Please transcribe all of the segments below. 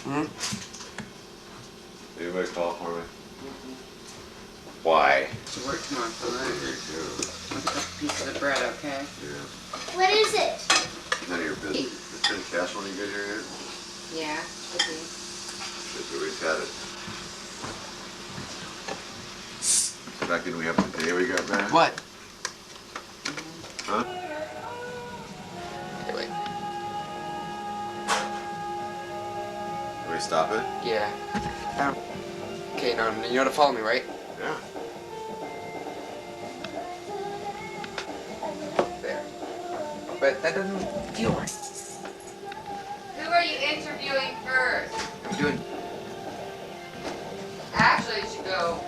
Hmm? Anybody call for me? Why? To work tomorrow, Okay, right? too. Look at that piece of the bread, okay? Yeah. What is it? None of your business. Is there cash when you get here yet? Yeah, could be. Because we always had it. Back in we have the day we got back? What? Huh? Hey, wait. Can we stop it? Yeah. Okay, now you know how to follow me, right? Yeah. There. But that doesn't feel right. Who are you interviewing first? I'm doing... Actually, you should go.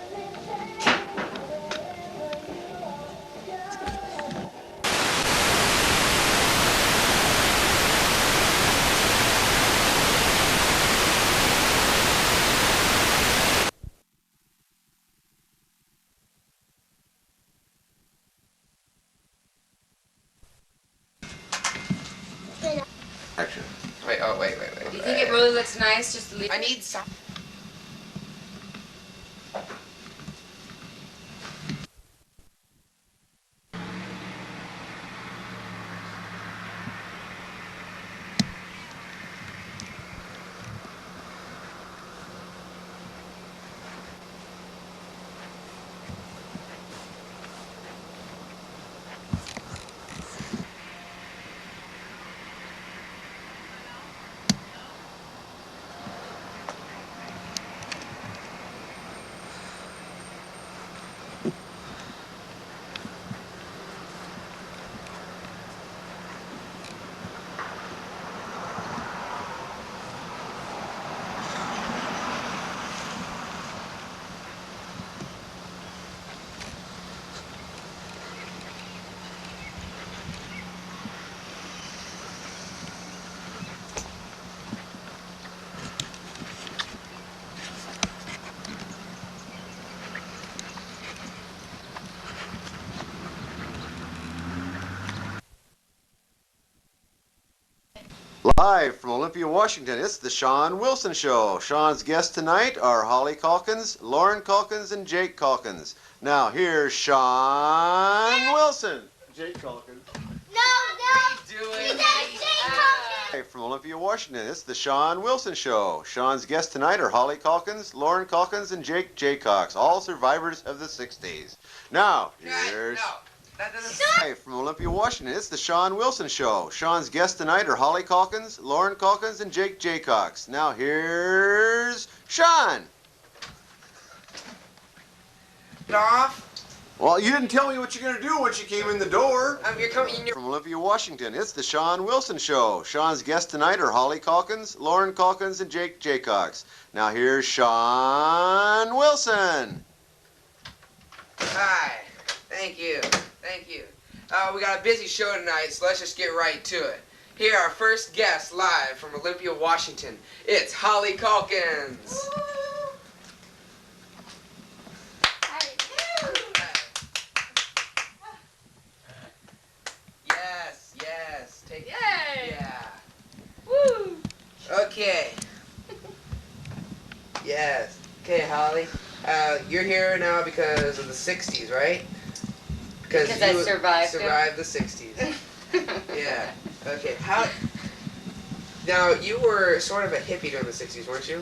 Action. Wait, oh, wait. Do you think it really looks nice just to leave? I need some... Live from Olympia, Washington, it's the Sean Wilson Show. Sean's guests tonight are Holly Calkins, Lauren Calkins, and Jake Calkins. Now here's Sean Wilson. Jake Calkins. No. We got Jake Calkins. Live from Olympia, Washington, it's the Sean Wilson Show. Sean's guests tonight are Holly Calkins, Lauren Calkins, and Jake Jaycox, all survivors of the 60s. Now here's... No, that doesn't... Live from Olympia, Washington, it's the Sean Wilson Show. Sean's guests tonight are Holly Calkins, Lauren Calkins, and Jake Jaycox. Now here's Sean. Get off. Well, you didn't tell me what you're going to do once you came in the door. You're coming in your... From Olympia, Washington, it's the Sean Wilson Show. Sean's guests tonight are Holly Calkins, Lauren Calkins, and Jake Jaycox. Now here's Sean Wilson. Hi. Thank you. We got a busy show tonight, so let's just get right to it. Here, our first guest live from Olympia, Washington. It's Holly Calkins. Yes. Take it. Yay! Yeah. Woo! Okay. Yes. Okay, Holly. You're here now because of the 60s, right? Because I survived them. Survived the 60s. Yeah. Okay. How... Now, you were sort of a hippie during the 60s, weren't you?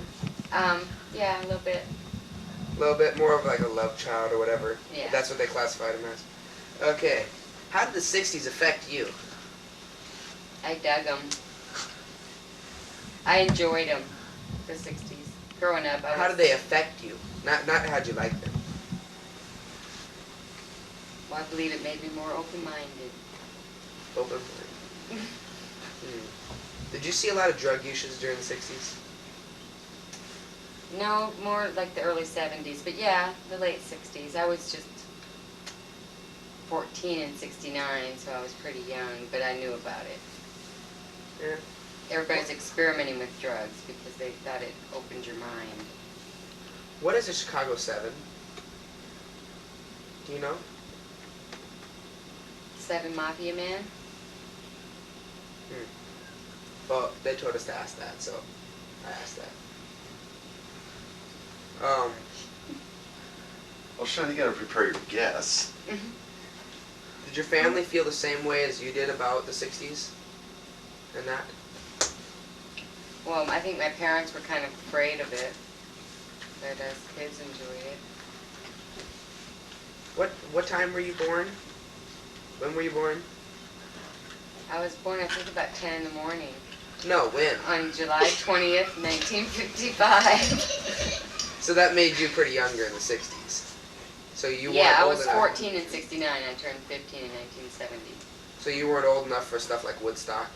Yeah, a little bit. A little bit more of like a love child or whatever. Yeah. That's what they classified him as. Okay. How did the 60s affect you? I dug them. I enjoyed them, the 60s. Growing up, How did they affect you? Not how'd you like them? Well, I believe it made me more open-minded. Open mind. Did you see a lot of drug usage during the 60s? No, more like the early 70s, but yeah, the late 60s. I was just 14 in 69, so I was pretty young, but I knew about it. Yeah. Everybody's experimenting with drugs because they thought it opened your mind. What is a Chicago 7? Do you know? 7 Mafia Man? Well, they told us to ask that, so I asked that. Well, Sean, you gotta prepare your guess. Did your family feel the same way as you did about the 60s and that? Well, I think my parents were kind of afraid of it, but us kids enjoyed it. What time were you born? When were you born? I was born, I think, about 10 in the morning No, when? on July 20th, 1955. So that made you pretty younger in the 60s. So you Yeah, weren't I old was enough. 14 in 69. I turned 15 in 1970. So you weren't old enough for stuff like Woodstock.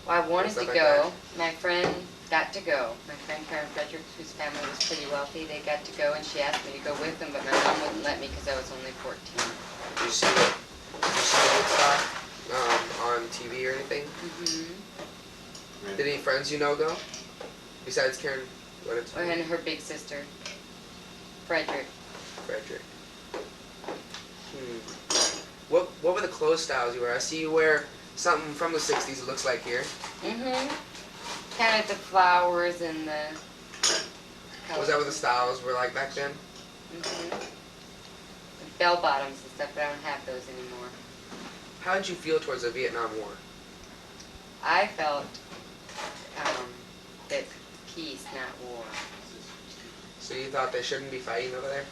Well, I wanted Stuff to like go. My friend got to go. My friend Karen Frederick, whose family was pretty wealthy, they got to go, and she asked me to go with them, but my mom wouldn't let me because I was only 14. Did you see Woodstock on TV or anything? Mm-hmm. Did any friends you know go? Besides Karen, what it's And her big sister, Frederick. Frederick. What were the clothes styles you wear? I see you wear something from the 60s, it looks like here. Mm-hmm. Kind of the flowers and the... Was that what the styles were like back then? Mm-hmm. Bell bottoms and stuff, but I don't have those anymore. How did you feel towards the Vietnam War? I felt that peace, not war. So you thought they shouldn't be fighting over there?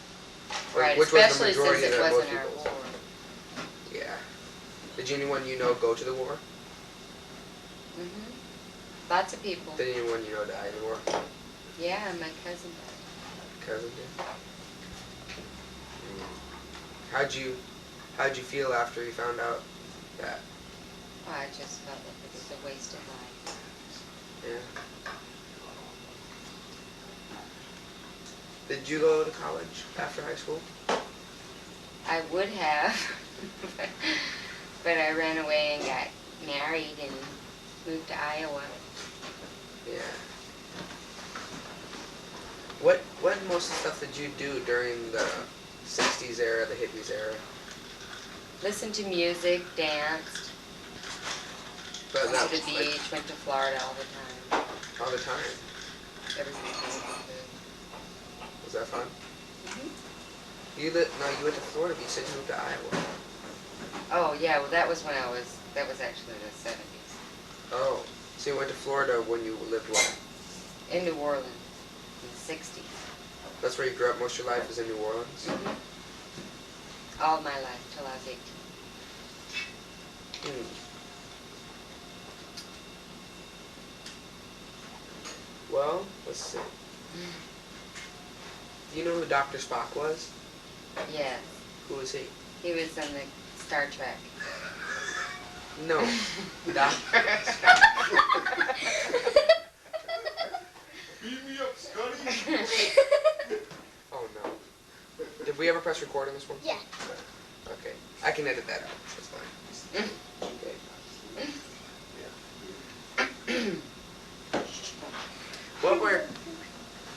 Right, Which was the especially majority since it of wasn't most our people's? war. Yeah. Did anyone you know go to the war? Mm-hmm. Lots of people. Did anyone you know die in the war? Yeah, my cousin died. Cousin did. How'd you feel after you found out that? Oh, I just felt like it was a waste of life. Yeah. Did you go to college after high school? I would have, but I ran away and got married and moved to Iowa. Yeah. What most of the stuff did you do during the 60s era, the hippies era? Listened to music, danced, But went that to the was like beach, went to Florida all the time. all the time. Ever since I was a kid. Was that fun? Mhm. You went to Florida, but you said you moved to Iowa. Oh yeah, well that was actually in the 70s. Oh. So you went to Florida when you lived where? In New Orleans, in the 60s. That's where you grew up most of your life, is in New Orleans? Mm-hmm. All my life, till I was 18. Well, let's see. Do you know who Dr. Spock was? Yes, Who was he? he was in the Star Trek. No. Dr. Beat me up, Scotty. Oh no. Did we ever press record on this one? Yeah. Okay. I can edit that out. That's fine. Okay.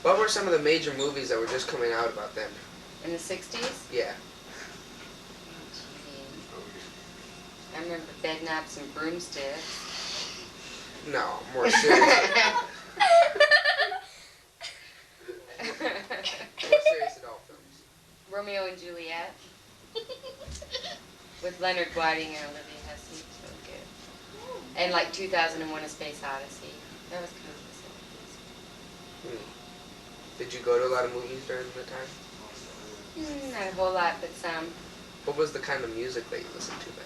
What were some of the major movies that were just coming out about then? In the 60s? Yeah. I remember Bedknobs and Broomsticks. No, more serious. More serious adult films. Romeo and Juliet with Leonard Whiting and Olivia Hussey. So good. And like 2001: A Space Odyssey. That was kind of the 70s. Did you go to a lot of movies during the time? Not a whole lot, but some. What was the kind of music that you listened to back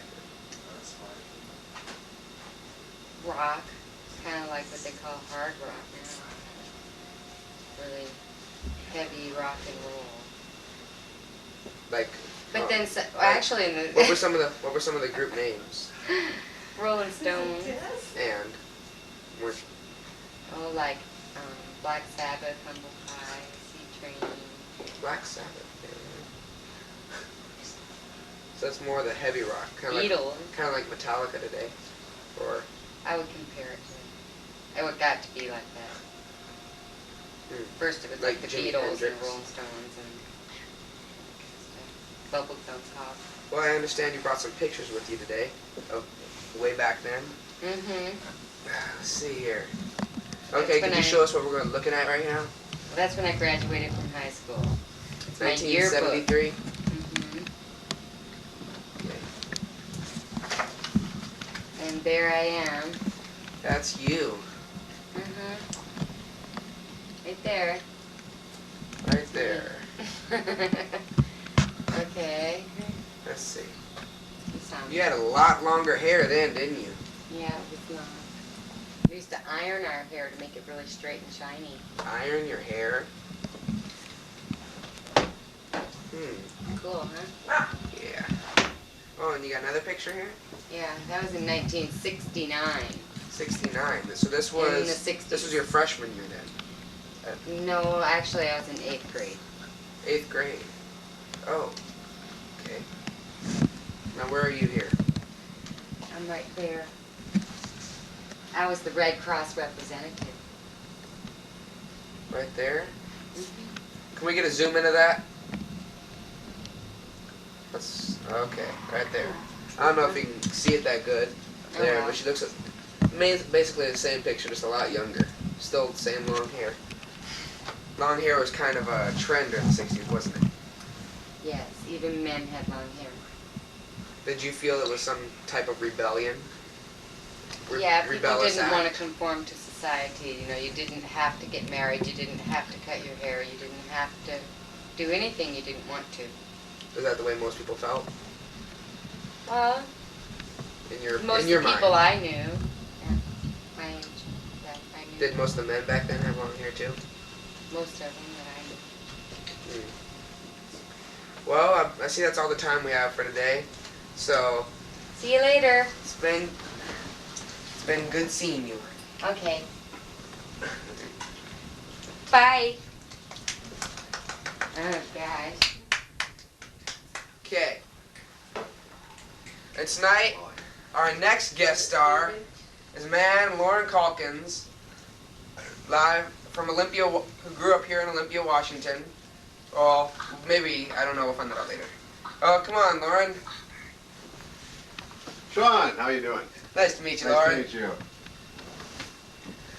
then? Rock. Kind of like what they call hard rock now. Really heavy rock and roll. Like. But then, actually, in the What were some of the group names? Rolling Stones. And. Oh, like Black Sabbath, Humble Pie, Sea Train. Black Sabbath. Yeah. So that's more the heavy rock, kind of Beatles. like Metallica today, or. I would compare it to. It would got to be like that. First, it was like the Jimi Beatles Hendrix. and Rolling Stones and stuff. Bubblegum Pop. Well, I understand you brought some pictures with you today of way back then. Mm-hmm. Let's see here. Okay, can you show us what we're looking at right now? That's when I graduated from high school. It's my yearbook. 1973. Mhm. And there I am. That's you. Right there. Right there. Okay. Let's see. You sound You had a lot longer hair then, didn't you? Yeah, it was long. We used to iron our hair to make it really straight and shiny. Iron your hair. Cool, huh? Yeah. Oh, and you got another picture here? Yeah, that was in 1969. 69. So this In was the 60s. this was your freshman year then. No, actually I was in 8th grade. 8th grade. Oh. Okay. Now where are you here? I'm right there. I was the Red Cross representative. Right there? Can we get a zoom into that? That's okay, right there. I don't know if you can see it that good there, wow. but she looks basically the same picture, just a lot younger. Still the same long hair. Long hair was kind of a trend in the 60s, wasn't it? Yes, even men had long hair. Did you feel it was some type of rebellion? Yeah, people Rebellious didn't want to act? conform to society. You know, you didn't have to get married. You didn't have to cut your hair. You didn't have to do anything you didn't want to. Is that the way most people felt? Well, In your most in your of the mind? people I knew, yeah, my age, that I knew. Did most of the men back then have long hair too? Most of them that I knew. Well, I see that's all the time we have for today. So See you later. it's been good seeing you. Okay. Bye. Oh gosh. Okay. And tonight, our next guest star is a man, Lauren Calkins, live from Olympia, who grew up here in Olympia, Washington. Well, maybe, I don't know, we'll find that out later. Oh, come on, Lauren. Sean, how you doing? Nice to meet you, Nice Lauren. to meet you.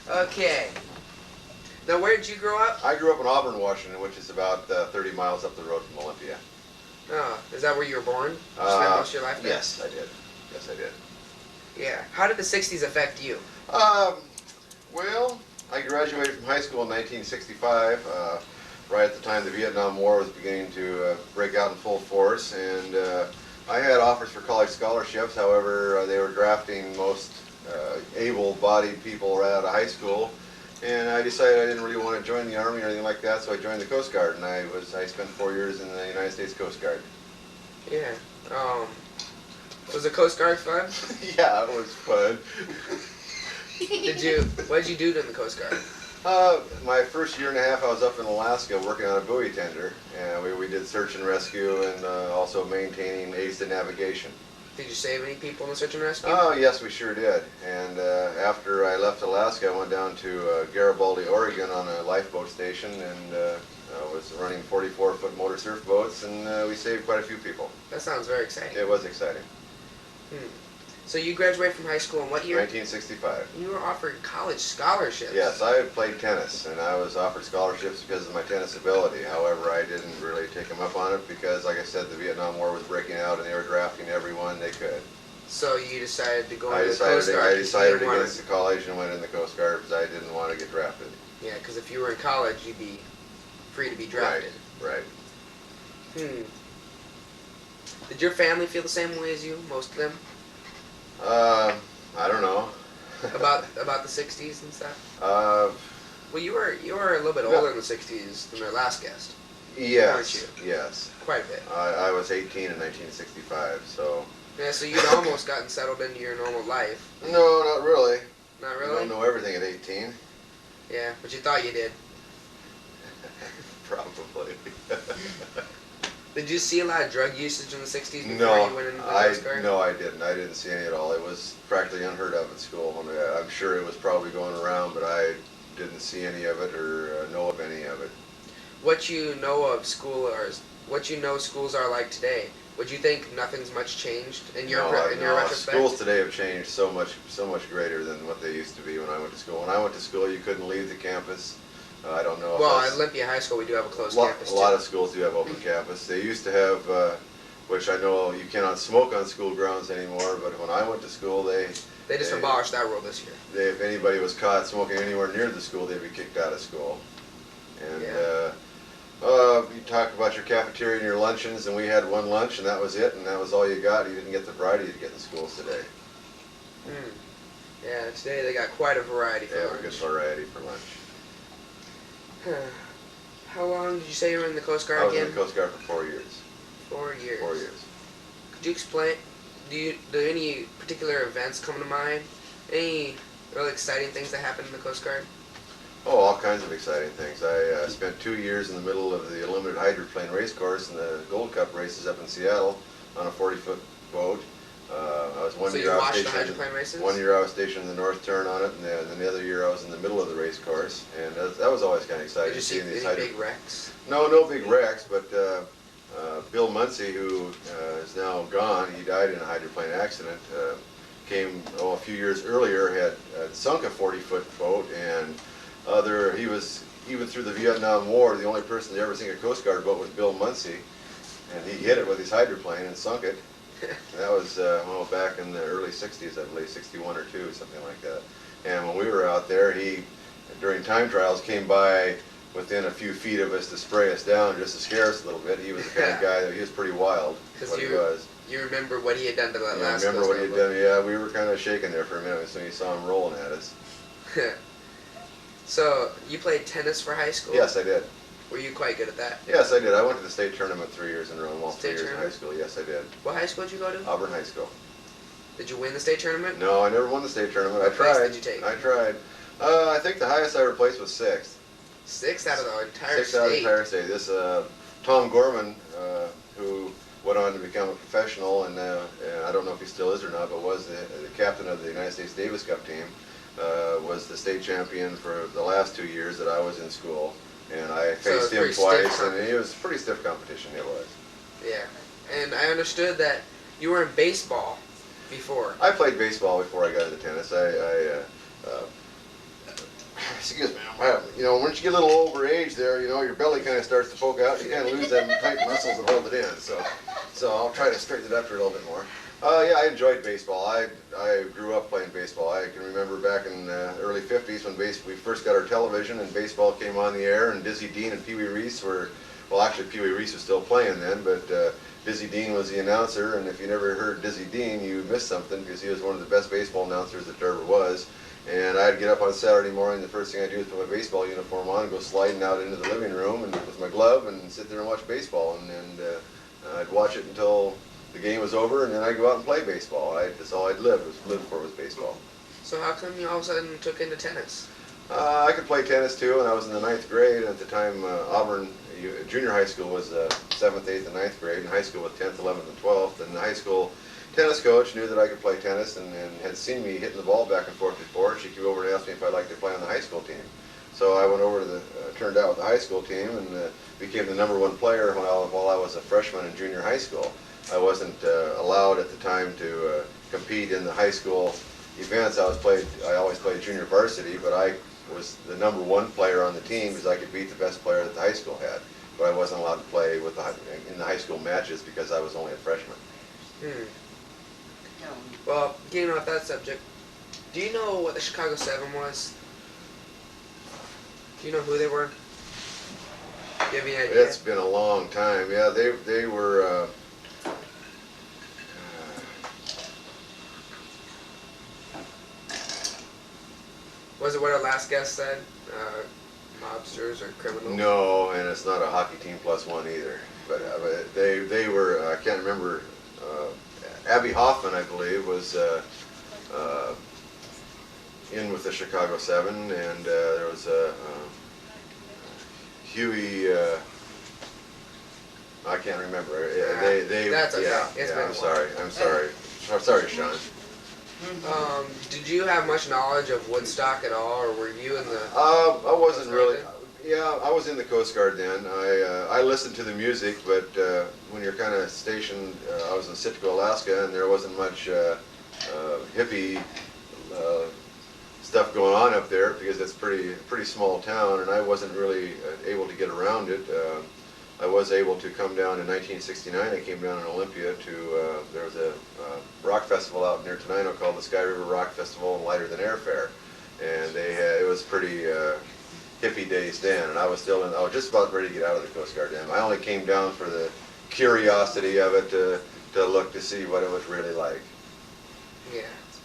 Okay. Now, where did you grow up? I grew up in Auburn, Washington, which is about 30 miles up the road from Olympia. Oh, is that where you were born? You spent most of your life there? Yes, I did. Yes, I did. Yeah. How did the 60s affect you? Well, I graduated from high school in 1965, right at the time the Vietnam War was beginning to break out in full force, and I had offers for college scholarships. However, they were drafting most able-bodied people right out of high school, and I decided I didn't really want to join the Army or anything like that, so I joined the Coast Guard, and I spent 4 years in the United States Coast Guard. Yeah. Was the Coast Guard fun? Yeah, it was fun. What did you do in the Coast Guard? My first year and a half, I was up in Alaska working on a buoy tender, and we did search and rescue and also maintaining aids to navigation. Did you save any people in the search and rescue? Oh, yes, we sure did. And after I left Alaska, I went down to Garibaldi, Oregon on a lifeboat station and was running 44-foot motor surf boats, and we saved quite a few people. That sounds very exciting. It was exciting. So you graduated from high school in what year? 1965. You were offered college scholarships. Yes, I played tennis, and I was offered scholarships because of my tennis ability. However, I didn't really take them up on it because, like I said, the Vietnam War was breaking out, and they were drafting everyone they could. So you decided to go I into the Coast decided, Guard. I decided 'cause you didn't against the college and went in the Coast Guard because I didn't want to get drafted. Yeah, because if you were in college, you'd be free to be drafted. Right. Did your family feel the same way as you, most of them, I don't know. about the 60s and stuff? Uh, Well, you were a little bit older in the 60s than our last guest. yes, Aren't you? yes. Quite a bit. I was 18 in 1965, so... Yeah, so you'd almost gotten settled into your normal life. No, not really. Not You really? don't know everything at 18. Yeah, but you thought you did. Probably. Did you see a lot of drug usage in the 60s before No, you went into the Coast Guard? no, I didn't. I didn't see any at all. It was practically unheard of at school. I mean, I'm sure it was probably going around, but I didn't see any of it or know of any of it. What you know of school, or what you know schools are like today, would you think nothing's much changed in your No, retrospect? schools today have changed so much greater than what they used to be when I went to school. When I went to school, you couldn't leave the campus I don't know if Well, that's- at Olympia High School, we do have a closed a campus lot too. of schools do have open campus. They used to have, which I know you cannot smoke on school grounds anymore, but when I went to school, They just they- abolished that rule this year. if anybody was caught smoking anywhere near the school, they'd be kicked out of school. And you talk about your cafeteria and your luncheons, and we had one lunch, and that was it, and that was all you got. You didn't get the variety you get in schools today. Hmm. Yeah, today they got quite a variety for Yeah, lunch. a good variety for lunch. How long did you say you were in the Coast Guard I was again? in the Coast Guard for 4 years. 4 years. 4 years. Could you explain? Do any particular events come to mind? Any really exciting things that happened in the Coast Guard? Oh, all kinds of exciting things. I spent 2 years in the middle of the Limited Hydroplane race course in the Gold Cup races up in Seattle on a 40-foot boat. I was one So year you I was watched the stationed. hydroplane races? 1 year I was stationed in the North Turn on it, and then the other year I was in the middle of the race course, and that was always kind of exciting. Did you see seeing these any big wrecks? No big wrecks, but Bill Muncie, who is now gone, he died in a hydroplane accident. Came a few years earlier, had sunk a 40-foot boat, and he was even through the Vietnam War, the only person to ever sink a Coast Guard boat was Bill Muncie, and he hit it with his hydroplane and sunk it. And that was back in the early 60s, I believe, 61 or 2, something like that. And when we were out there, he, during time trials, came by within a few feet of us to spray us down just to scare us a little bit. He was the kind of guy that he was pretty wild, what he was. You remember what he had done to that Yeah, last I remember Coast what he had Guard done. Yeah, we were kind of shaking there for a minute when you saw him rolling at us. boat? So, you played tennis for high school? Yes, I did. Were you quite good at that? Yes, I did. I went to the state tournament 3 years in a row, all 3 State years in high tournament? school. Yes, I did. What high school did you go to? Auburn High School. Did you win the state tournament? No, I never won the state tournament. What I place tried. did you take? I tried. I think the highest I ever placed was 6th. 6th out of the entire 6th out of the state. entire state. This Tom Gorman, who went on to become a professional, and I don't know if he still is or not, but was the captain of the United States Davis Cup team, was the state champion for the last 2 years that I was in school. And I So faced it's him pretty stiff twice, and competition. it was pretty stiff competition, it was. Yeah. And I understood that you were in baseball before. I played baseball before I got into tennis. Excuse me. Once you get a little over age there, your belly kind of starts to poke out. You kind of lose them tight muscles that hold it in. So I'll try to straighten it up here a little bit more. Yeah, I enjoyed baseball. I grew up playing baseball. I can remember back in the early 50s when we first got our television and baseball came on the air, and Dizzy Dean and Pee Wee Reese actually Pee Wee Reese was still playing then, but Dizzy Dean was the announcer, and if you never heard Dizzy Dean, you missed something because he was one of the best baseball announcers that there ever was. And I'd get up on Saturday morning, the first thing I'd do is put my baseball uniform on and go sliding out into the living room and with my glove and sit there and watch baseball. And I'd watch it until the game was over, and then I'd go out and play baseball. That's all I'd lived for was baseball. So how come you all of a sudden took into tennis? I could play tennis too, and I was in the 9th grade. At the time, Auburn junior high school was 7th, 8th, and 9th grade, and high school was 10th, 11th, and 12th. And the high school tennis coach knew that I could play tennis and had seen me hitting the ball back and forth before. She came over and asked me if I'd like to play on the high school team. So I went over to turned out with the high school team and became the #1 player while I was a freshman in junior high school. I wasn't allowed at the time to compete in the high school events. I always played junior varsity, but I was the #1 player on the team because I could beat the best player that the high school had. But I wasn't allowed to play in the high school matches because I was only a freshman. No. Well, getting off that subject, do you know what the Chicago 7 was? Do you know who they were? Do you have any idea? It's been a long time. Yeah, they were. Was it what our last guest said? Mobsters or criminals? No, and it's not a hockey team +1 either. But they were. I can't remember. Abby Hoffman, I believe, was in with the Chicago 7, and there was Huey. I can't remember. That's okay. Yeah, It's yeah. been a I'm while. sorry. I'm sorry, Sean. Did you have much knowledge of Woodstock at all, or were you in the? I wasn't Coast really. Guard Yeah, I was in the Coast Guard then. I listened to the music, but when you're kind of stationed, I was in Sitka, Alaska, and there wasn't much hippie stuff going on up there because it's pretty small town, and I wasn't really able to get around it. I was able to come down in 1969. I came down in Olympia to, there was a rock festival out near Tenino called the Sky River Rock Festival and Lighter Than Airfare. And it was pretty hippie days then, and I was just about ready to get out of the Coast Guard then. I only came down for the curiosity of it to look to see what it was really like. Yeah.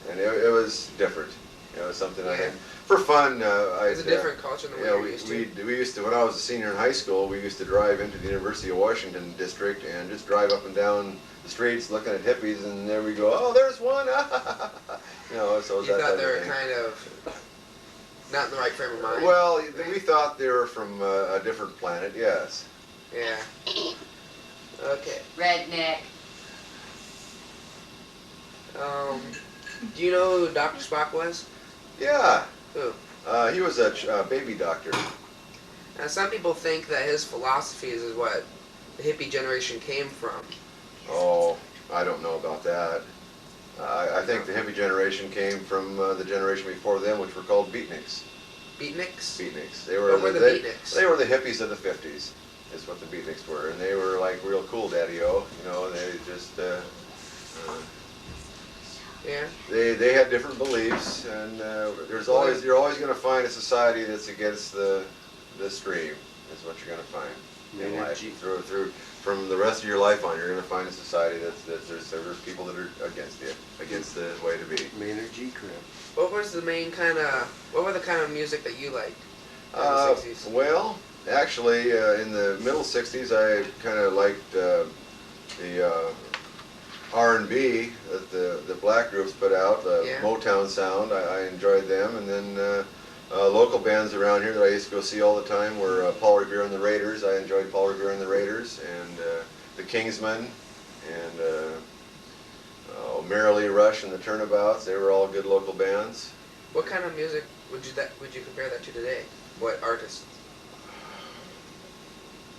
And it was different. It was something I Yeah. had for fun. It's a different culture than Yeah, what we you're used to. used to, when I was a senior in high school, we used to drive into the University of Washington district and just drive up and down the streets looking at hippies, and there we go, oh, there's one. You know, so it was You that thought type they of were thing. kind of not in the right frame of mind. Well, we thought they were from a different planet, yes. Yeah. Okay. Redneck. Do you know who Dr. Spock was? Yeah. Who? He was a baby doctor. Now, some people think that his philosophies is what the hippie generation came from. Oh, I don't know about that. I think the hippie generation came from the generation before them, which were called beatniks. Beatniks? Beatniks. What were the beatniks? They were the hippies of the 50s, is what the beatniks were. And they were like real cool daddy-o. You know, they just, Yeah. they had different beliefs, and you're always going to find a society that's against the stream, is what you're going to find in life. From the rest of your life on, you're going to find a society there's people that are against the way to be. Maynard G. Krebs. What were the kind of music that you liked in the 60s? Well, actually, in the middle 60s, I kind of liked the R&B that the black groups put out, the Yeah. Motown sound. I enjoyed them, and then local bands around here that I used to go see all the time were Paul Revere and the Raiders. I enjoyed Paul Revere and the Raiders, and the Kingsmen, and Merrily Rush and the Turnabouts. They were all good local bands. What kind of music would you compare that to today? What artists?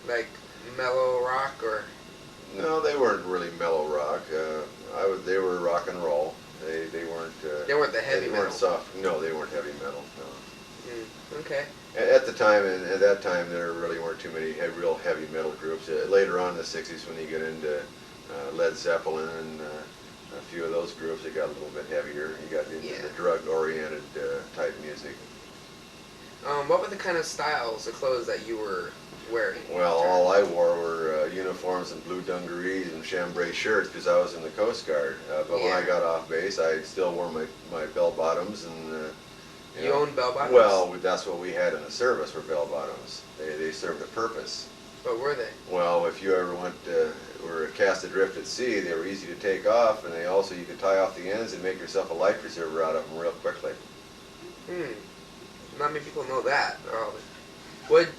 Like mellow rock or? No, they weren't really mellow rock. They were rock and roll. They weren't. They weren't the heavy they metal. weren't soft. No, they weren't heavy metal. No. Okay. At the time, and at that time, there really weren't too many real heavy metal groups. Later on in the '60s, when you get into Led Zeppelin and a few of those groups, it got a little bit heavier. You got into the drug-oriented type music. What were the kind of styles of clothes that you were wearing? Well, all I wore were uniforms and blue dungarees and chambray shirts because I was in the Coast Guard. But when I got off base, I still wore my bell-bottoms and. You owned bell-bottoms? Well, that's what we had in the service were bell-bottoms. They served a purpose. What were they? Well, if you ever were cast adrift at sea, they were easy to take off, and you could tie off the ends and make yourself a life preserver out of them real quickly. Not many people know that.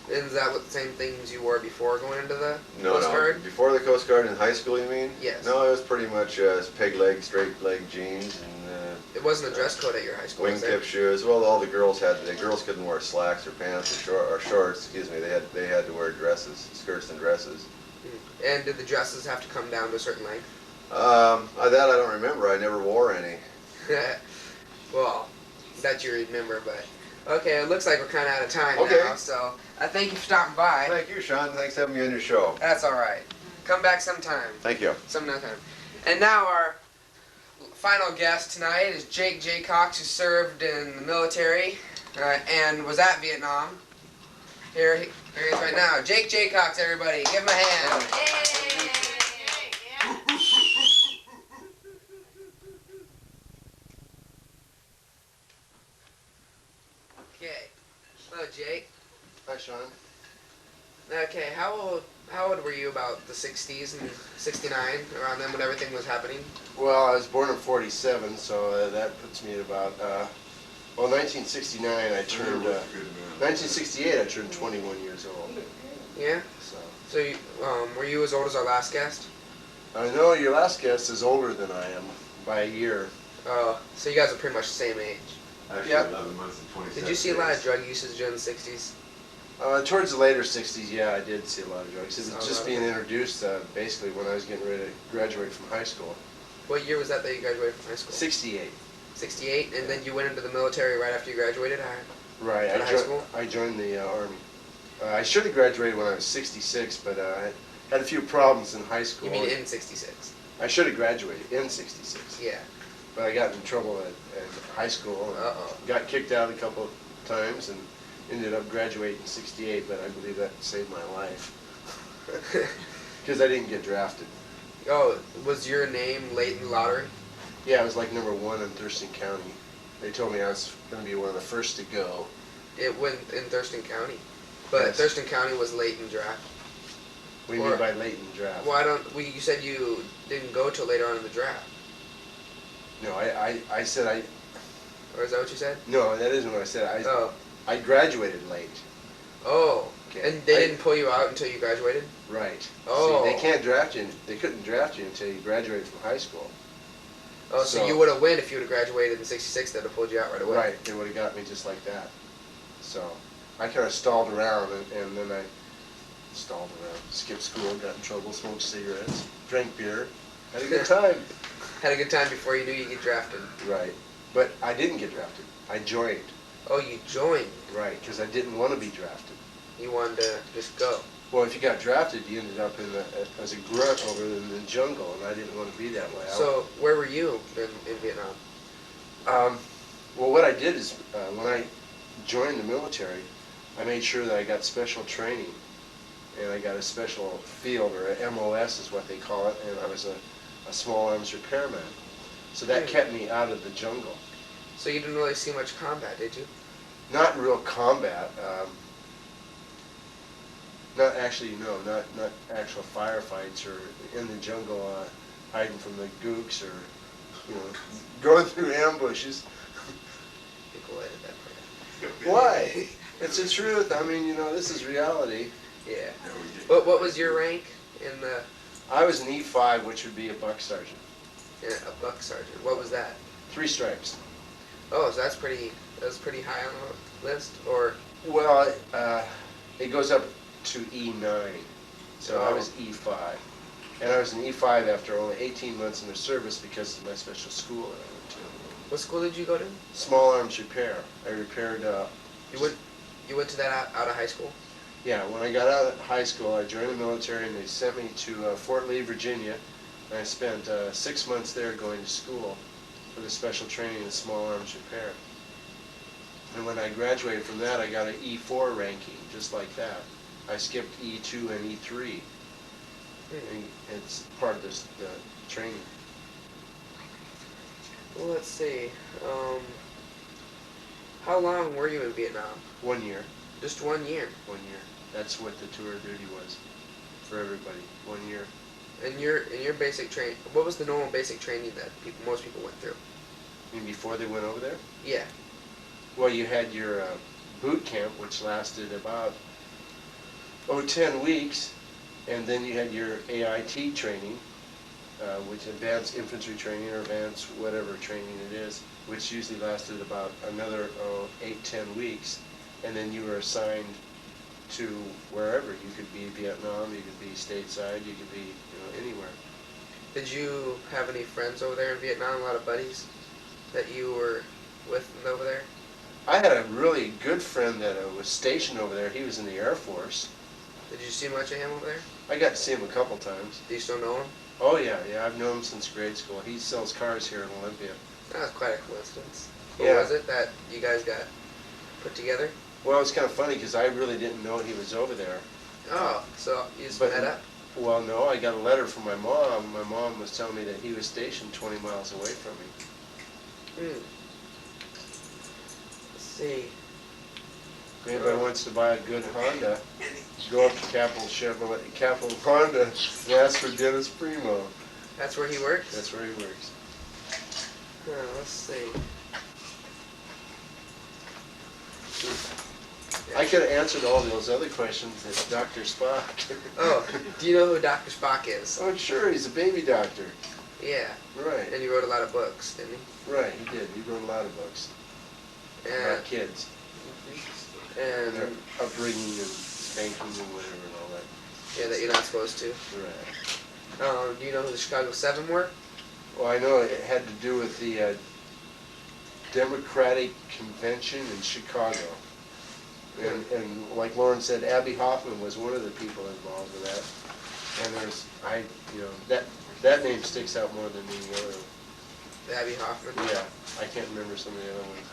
Is that what the same things you wore before going into the Coast Guard? Before the Coast Guard in high school, you mean? Yes. No, it was pretty much peg leg, straight leg jeans and. It wasn't a dress code at your high school, was Wingtip shoes. Well, all the girls couldn't wear slacks or pants or shorts. Excuse me. They had to wear dresses, skirts and dresses. And did the dresses have to come down to a certain length? That I don't remember. I never wore any. Well, that you remember, but okay. It looks like we're kind of out of time Okay. now, so I thank you for stopping by. Thank you, Sean. Thanks for having me on your show. That's all right. Come back sometime. Thank you. Some other time. And now our final guest tonight is Jake J. Cox, who served in the military and was at Vietnam. Here he is right now. Jake J. Cox, everybody. Give him a hand. Okay. Hello, Jake. Hi, Sean. Okay, how old were you about the 60s and 69, around then when everything was happening? Well, I was born in '47, so that puts me at about, 1969 I turned, 1968 I turned 21 years old. Yeah? So you, were you as old as our last guest? I know your last guest is older than I am by a year. Oh, so you guys are pretty much the same age. Actually, Yep. 11 months and 27 Did you see a lot days. of drug usage during the 60s? Towards the later '60s, yeah, I did see a lot of drugs. It Saw a was lot just of being it. introduced basically when I was getting ready to graduate from high school. What year was that you graduated from high school? '68. 68, and then you went into the military right after you graduated. Right. Out of high school? I joined the Army. I should have graduated when I was 66, but I had a few problems in high school. You mean in 66? I should have graduated in 66, Yeah. but I got in trouble at high school and Uh-oh. got kicked out a couple of times and ended up graduating in 68, but I believe that saved my life because I didn't get drafted. Oh, was your name late in the lottery? Yeah, I was like number 1 in Thurston County. They told me I was going to be one of the first to go. It went in Thurston County, but Yes. Thurston County was late in draft. What do you mean by late in the draft? Why don't we? You said you didn't go till later on in the draft, No, I said I. or is that what you said? No, that isn't what I said. Oh, I graduated late. oh, Okay. and they didn't pull you out until you graduated. Right. Oh. See, they can't draft you. They couldn't draft you until you graduated from high school. Oh, so, So- you would have won if you would have graduated in '66. They'd have pulled you out right away. Right. They would have got me just like that. So I kind of stalled around, and then I stalled around, skipped school, got in trouble, smoked cigarettes, drank beer, had a good time. Had a good time before you knew you'd get drafted. Right. But I didn't get drafted. I joined. Oh, you joined. Right. Because I didn't want to be drafted. You wanted to just go. Well, if you got drafted, you ended up as a grunt over in the jungle, and I didn't want to be that way. So where were you in Vietnam? Well, what I did is when I joined the military, I made sure that I got special training, and I got a special field, or a MOS is what they call it, and I was a small arms repairman. So that kept me out of the jungle. So you didn't really see much combat, did you? Not real combat. Not actually, no, not actual firefights or in the jungle hiding from the gooks or, going through ambushes. People edit that part. Why? It's the truth. I mean, this is reality. Yeah. What was your rank in the I was an E5, which would be a buck sergeant. a buck sergeant? What was that? 3 stripes. Oh, so that's pretty high on the list, or Well, it goes up to E9. So I Oh. was E5. And I was an E5 after only 18 months in the service because of my special school that I went to. what school did you go to? Small arms repair. I repaired, You went to that out of high school? yeah, when I got out of high school, I joined the military and they sent me to Fort Lee, Virginia. And I spent 6 months there going to school for the special training in small arms repair. And when I graduated from that, I got an E4 ranking, just like that. I skipped E2 and E3. And it's part of the training. Well, let's see. How long were you in Vietnam? 1 year. Just 1 year. 1 year. That's what the tour of duty was for everybody. 1 year. And your basic train. What was the normal basic training that most people went through? I mean, before they went over there? Yeah. Well, you had your boot camp, which lasted about 10 weeks, and then you had your AIT training, which advanced infantry training or advanced whatever training it is, which usually lasted about another 8-10 weeks, and then you were assigned to wherever. You could be Vietnam, you could be stateside, you could be anywhere. Did you have any friends over there in Vietnam? A lot of buddies that you were with over there? I had a really good friend that was stationed over there. He was in the Air Force. Did you see much of him over there? I got to see him a couple times. Do you still know him? Oh yeah, I've known him since grade school. He sells cars here in Olympia. That was quite a coincidence. Yeah. What was it that you guys got put together? Well, it's kind of funny because I really didn't know he was over there. Oh, so you just But- met up? Well, no, I got a letter from my mom. My mom was telling me that he was stationed 20 miles away from me. Let's see. If anybody wants to buy a good Honda, go up to Capital Honda and ask for Dennis Primo. That's where he works? That's where he works. Let's see. I could have answered all those other questions as Dr. Spock. Oh, do you know who Dr. Spock is? Oh, sure, he's a baby doctor. Yeah, Right, and he wrote a lot of books, didn't he? right, he did. He wrote a lot of books And, about kids and their upbringing and spanking and whatever and all that. yeah, that you're not supposed to. Right. Do you know who the Chicago 7 were? Well, I know it had to do with the Democratic convention in Chicago. And like Lauren said, Abby Hoffman was one of the people involved with that. And that name sticks out more than any other. Abby Hoffman. Yeah, I can't remember some of the other ones.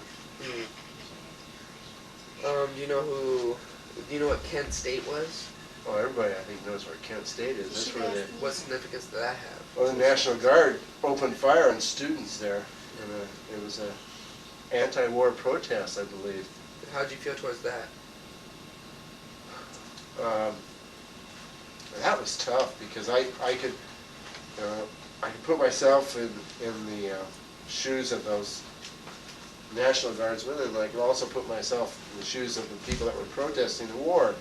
Do you know what Kent State was? Oh, everybody I think knows where Kent State is. That's where What significance did that have? the National Guard opened fire on students there. And it was a anti-war protest, I believe. How did you feel towards that? That was tough because I could put myself in the shoes of those National Guardsmen, and I could also put myself in the shoes of the people that were protesting the war.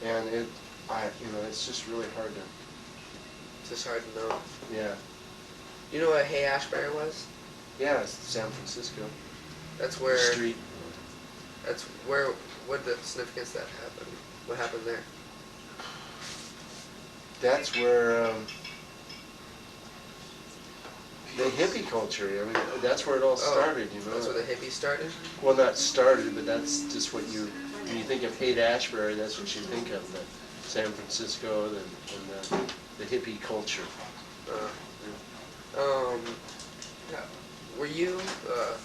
And it's just really hard to. It's just hard to know. Yeah. You know what Hay-Ashbury was? Yeah, it's San Francisco. That's where. Street. That's where. What the significance that happened? What happened there? That's where the hippie culture. I mean, that's where it all started. That's where the hippies started. Well, not started, but that's just what when you think of Haight-Ashbury, that's what you think of, the San Francisco and the hippie culture. Were you?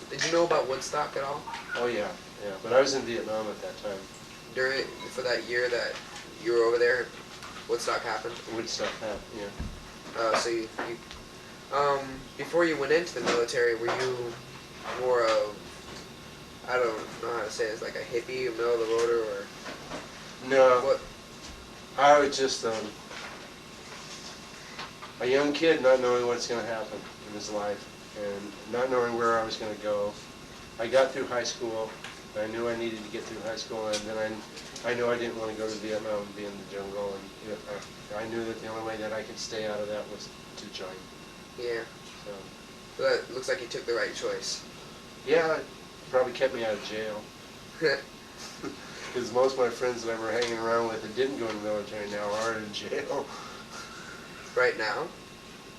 Did you know about Woodstock at all? Oh yeah, but I was in Vietnam at that time. For that year that you were over there, Woodstock happened. Woodstock happened, yeah. So you before you went into the military, were you more of, I don't know how to say it, it's like a hippie, middle of the roader, or No, what? I was just a young kid not knowing what's going to happen in his life and not knowing where I was going to go. I got through high school. I knew I needed to get through high school, and then I knew I didn't want to go to Vietnam and be in the jungle, and I knew that the only way that I could stay out of that was to join. Yeah. So, So that looks like you took the right choice. yeah, it probably kept me out of jail. Because most of my friends that I were hanging around with that didn't go in the military now are in jail. Right now?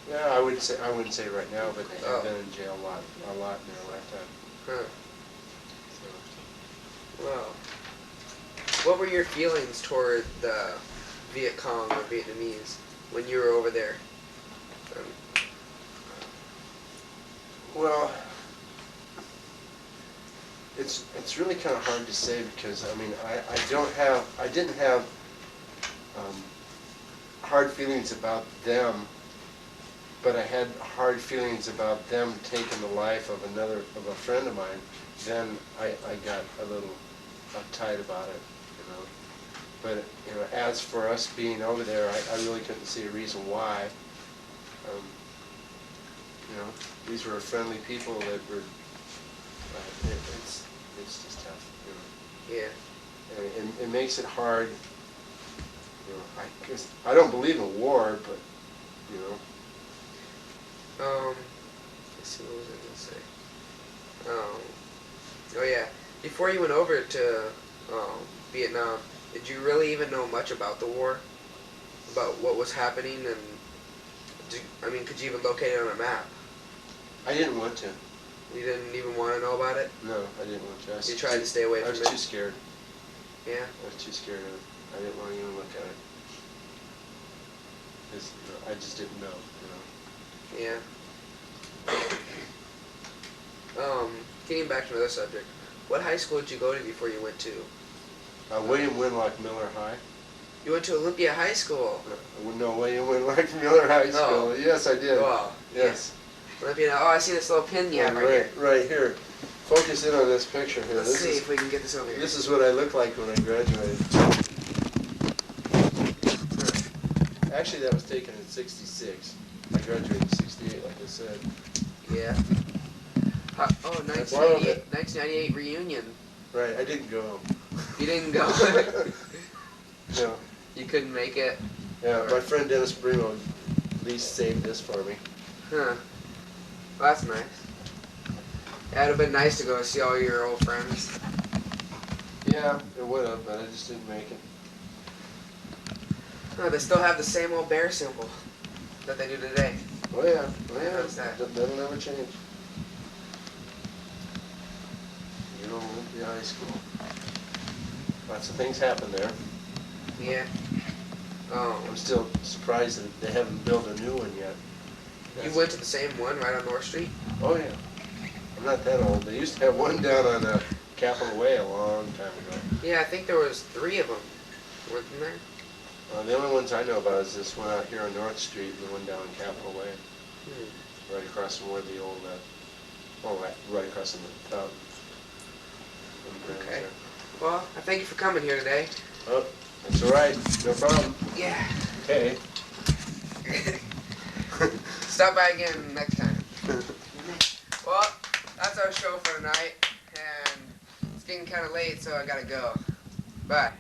Yeah, I wouldn't say right now, but they have been in jail a lot in their lifetime. Huh. So. Wow. What were your feelings toward the Viet Cong or Vietnamese when you were over there? Well, it's really kind of hard to say because I mean I didn't have hard feelings about them, but I had hard feelings about them taking the life of a friend of mine. Then I got a little uptight about it, But as for us being over there, I really couldn't see a reason why. These were friendly people that were. It's just tough. Yeah. And it makes it hard. I don't believe in war, but Let's see, what was I gonna say? Oh yeah. Before you went over to Vietnam, did you really even know much about the war? About what was happening, and could you even locate it on a map? I didn't want to. You didn't even want to know about it? No, I didn't want to. You tried to stay away from I was it? too scared. Yeah. I was too scared of it. I didn't want to even look at it. Because I just didn't know, Yeah. Getting back to another subject, what high school did you go to before you went to? William Winlock Miller High. You went to Olympia High School. No, William Winlock Miller High School. Oh. Yes, I did. Wow. Yes. Olympia. Oh, I see this little pin you have right here. Right here. Focus in on this picture here. Let's see if we can get this over here. This is what I looked like when I graduated. Actually, that was taken in '66. I graduated in '68, like I said. Yeah. 1998 reunion. Right, I didn't go. You didn't go. No. You couldn't make it. Yeah, my friend Dennis Brimo at least saved this for me. Huh. Well, that's nice. Yeah, it'd have been nice to go see all your old friends. Yeah, it would have, but I just didn't make it. Oh, they still have the same old bear symbol that they do today. Oh yeah, How's that? That'll never change. Good old Olympia High School. Lots of things happen there. Yeah. I'm still surprised that they haven't built a new one yet. You went to the same one right on North Street? Oh yeah. I'm not that old. They used to have one down on Capitol Way a long time ago. Yeah, I think there was 3 of them. Weren't there? The only ones I know about is this one out here on North Street and the one down on Capitol Way. Right across from where the old, right across from the fountain. Okay. Well, I thank you for coming here today. Oh, that's all right. No problem. Yeah. Okay. Stop by again next time. Well, that's our show for tonight, and it's getting kind of late, so I gotta go. Bye.